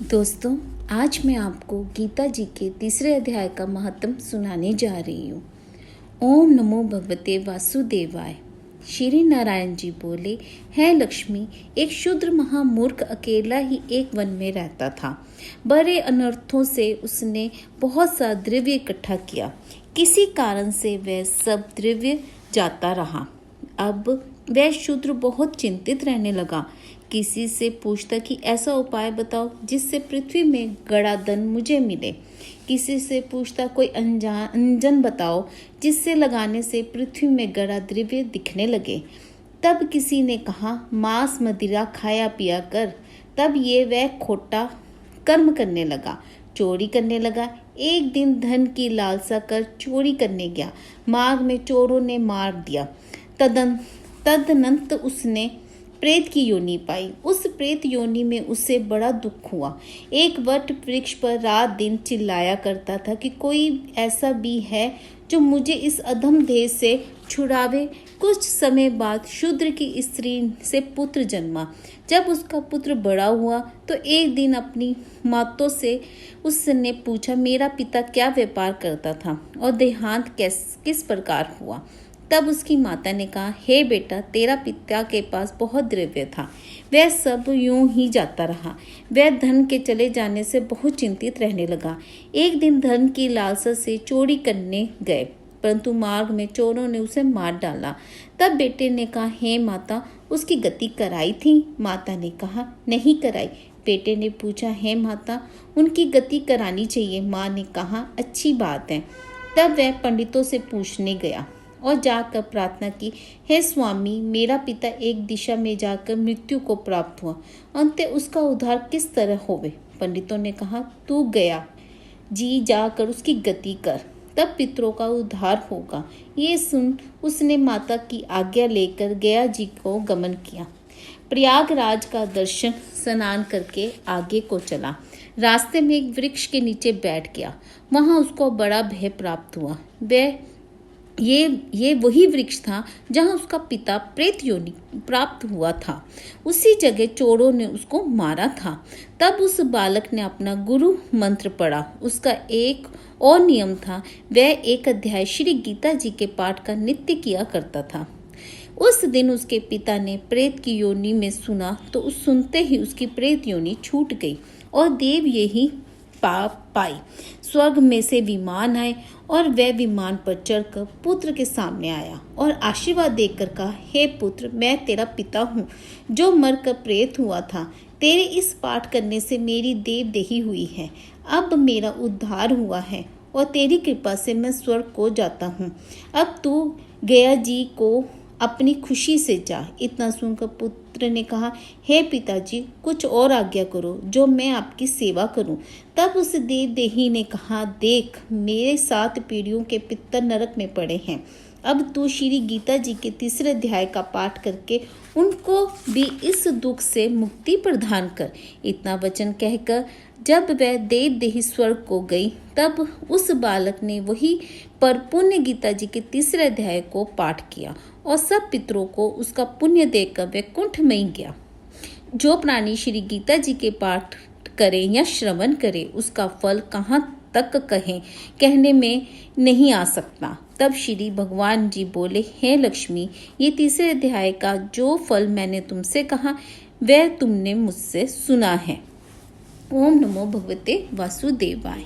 दोस्तों, आज मैं आपको गीता जी के तीसरे अध्याय का महत्व सुनाने जा रही हूँ। ओम नमो भगवते वासुदेवाय। श्री नारायण जी बोले, है लक्ष्मी, एक शूद्र महामूर्ख अकेला ही एक वन में रहता था। बड़े अनर्थों से उसने बहुत सा द्रव्य इकट्ठा किया। किसी कारण से वह सब द्रव्य जाता रहा। अब वह शूद्र बहुत चिंतित रहने लगा। किसी से पूछता कि ऐसा उपाय बताओ जिससे पृथ्वी में गड़ा धन मुझे मिले। किसी से पूछता कोई अंजन बताओ जिससे लगाने से पृथ्वी में गड़ा द्रव्य दिखने लगे। तब किसी ने कहा मांस मदिरा खाया पिया कर। तब ये वह खोटा कर्म करने लगा, चोरी करने लगा। एक दिन धन की लालसा कर चोरी करने गया। मार्ग में चोरों ने मार दिया। तदनंतर उसने प्रेत की योनि पाई। उस प्रेत योनि में उसे बड़ा दुख हुआ। एक वट वृक्ष पर रात दिन चिल्लाया करता था कि कोई ऐसा भी है जो मुझे इस अधम देह से छुड़ावे। कुछ समय बाद शूद्र की स्त्री से पुत्र जन्मा। जब उसका पुत्र बड़ा हुआ तो एक दिन अपनी मातों से उसने पूछा, मेरा पिता क्या व्यापार करता था और देहांत किस प्रकार हुआ। तब उसकी माता ने कहा, हे बेटा, तेरा पिता के पास बहुत द्रव्य था, वह सब यूं ही जाता रहा। वह धन के चले जाने से बहुत चिंतित रहने लगा। एक दिन धन की लालसा से चोरी करने गए, परंतु मार्ग में चोरों ने उसे मार डाला। तब बेटे ने कहा, हे माता, उसकी गति कराई थी? माता ने कहा, नहीं कराई। बेटे ने पूछा, हे माता, उनकी गति करानी चाहिए। माँ ने कहा, अच्छी बात है। तब वह पंडितों से पूछने गया और जाकर प्रार्थना की, हे स्वामी, मेरा पिता एक दिशा में जाकर मृत्यु को प्राप्त हुआ, अंत उसका उद्धार किस तरह होवे? पंडितों ने कहा, तू गया जी जाकर उसकी गति कर, तब पितरों का उद्धार होगा। ये सुन उसने माता की आज्ञा लेकर गया जी को गमन किया। प्रयागराज का दर्शन स्नान करके आगे को चला। रास्ते में एक वृक्ष के नीचे बैठ गया। वहां उसको बड़ा भय प्राप्त हुआ। ये वही वृक्ष था जहां उसका पिता प्रेत योनि प्राप्त हुआ था। उसी जगह चोरों ने उसको मारा था। तब उस बालक ने अपना गुरु मंत्र पढ़ा। उसका एक और नियम था, वह एक अध्याय श्री गीता जी के पाठ का नित्य किया करता था। उस दिन उसके पिता ने प्रेत की योनि में सुना तो उस सुनते ही उसकी प्रेत योनि छूट गई और देव यही पाई। स्वर्ग में से विमान आए और वह विमान पर चढ़कर पुत्र के सामने आया और आशीर्वाद देकर कहा, हे पुत्र, मैं तेरा पिता हूँ जो मरकर प्रेत हुआ था। तेरे इस पाठ करने से मेरी देवदेही हुई है। अब मेरा उद्धार हुआ है और तेरी कृपा से मैं स्वर्ग को जाता हूँ। अब तू गया जी को अपनी खुशी से जा। इतना सुनकर पुत्र ने कहा, हे पिताजी, कुछ और आज्ञा करो जो मैं आपकी सेवा करूं। तब उस देवदेही ने कहा, देख, मेरे 7 पीढ़ियों के पितर नरक में पड़े हैं। अब तू श्री गीता जी के तीसरे अध्याय का पाठ करके उनको भी इस दुख से मुक्ति प्रदान कर। इतना वचन कहकर जब वह देवदेही स्वर्ग को गई, तब उस बालक ने वही पर पुण्य गीता जी के तीसरे अध्याय को पाठ किया और सब पितरों को उसका पुण्य देकर वैकुंठ में गया। जो प्राणी श्री गीता जी के पाठ करे या श्रवण करे, उसका फल कहाँ तक कहने में नहीं आ सकता। तब श्री भगवान जी बोले, हे लक्ष्मी, ये तीसरे अध्याय का जो फल मैंने तुमसे कहा वह तुमने मुझसे सुना है। ओम नमो भगवते वासुदेवाय।